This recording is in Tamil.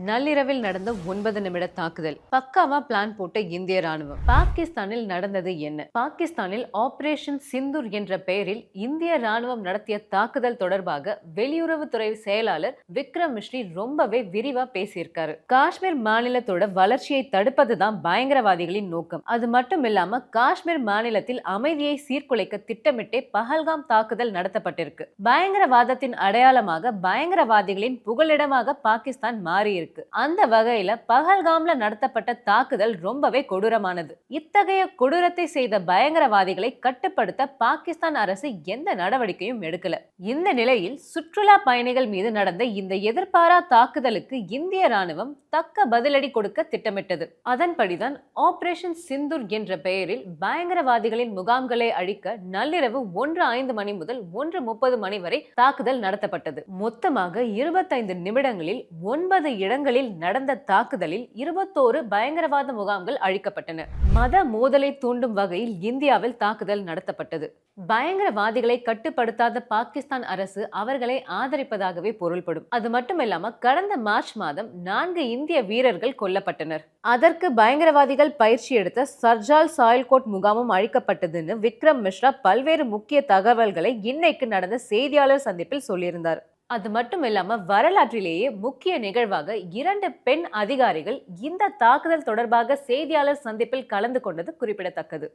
நள்ளிரவில் நடந்த 9 நிமிட தாக்குதல். பக்காவா பிளான் போட்ட இந்திய ராணுவம். பாகிஸ்தானில் நடந்தது என்ன? பாகிஸ்தானில் ஆபரேஷன் சிந்தூர் என்ற பெயரில் இந்திய ராணுவம் நடத்திய தாக்குதல் தொடர்பாக வெளியுறவுத்துறை செயலாளர் விக்ரம் மிஸ்ரி ரொம்பவே விரிவா பேசியிருக்காரு. காஷ்மீர் மாநிலத்தோட வளர்ச்சியை தடுப்பதுதான் பயங்கரவாதிகளின் நோக்கம். அது மட்டும் இல்லாம காஷ்மீர் மாநிலத்தில் அமைதியை சீர்குலைக்க திட்டமிட்டே பஹல்காம் தாக்குதல் நடத்தப்பட்டிருக்கு. பயங்கரவாதத்தின் அடையாளமாக பயங்கரவாதிகளின் புகலிடமாக பாகிஸ்தான் மாறியிருக்கு. அந்த வகையில பஹல்காம்ல நடத்தப்பட்ட தாக்குதல் ரொம்பவே கொடூரமானது. இத்தகைய கொடூரத்தை செய்த பயங்கரவாதிகளை கட்டுப்படுத்த பாகிஸ்தான் அரசு எந்த நடவடிக்கையும் எடுக்கல. இந்த நிலையில் சுற்றுலா பயணிகள் மீது நடந்த இந்த எதிர்பாரா தாக்குதலுக்கு இந்திய ராணுவம் தக்க பதிலடி கொடுக்க திட்டமிட்டது. அதன்படிதான் ஆபரேஷன் சிந்தூர் என்ற பெயரில் பயங்கரவாதிகளின் முகாம்களை அழிக்க நள்ளிரவு 1:05 மணி முதல் 1:30 மணி வரை தாக்குதல் நடத்தப்பட்டது. மொத்தமாக 25 நிமிடங்களில் 9 இடங்களில் நடந்த தாக்குதலில் 21 பயங்கரவாத முகாம்கள் அழிக்கப்பட்டன. மத மோதலை தூண்டும் வகையில் இந்தியாவில் தாக்குதல் நடத்தப்பட்டது. பயங்கரவாதிகளை கட்டுப்படுத்தாத பாகிஸ்தான் அரசு அவர்களை ஆதரிப்பதாகவே பொருள்படும். அது மட்டுமில்லாம கடந்த மார்ச் மாதம் 4 இந்திய வீரர்கள் கொல்லப்பட்டனர். அதற்கு பயங்கரவாதிகள் பயிற்சி எடுத்த சர்ஜால் சாயல்கோட் முகாமும் அழிக்கப்பட்டதுன்னு விக்ரம் மிஸ்ரா பல்வேறு முக்கிய தகவல்களை இன்னைக்கு நடந்த செய்தியாளர் சந்திப்பில் சொல்லியிருந்தார். அது மட்டும் இல்லாம வரலாற்றிலேயே முக்கிய நிகழ்வாக 2 பெண் அதிகாரிகள் இந்த தாக்குதல் தொடர்பாக செய்தியாளர் சந்திப்பில் கலந்து கொண்டது குறிப்பிடத்தக்கது.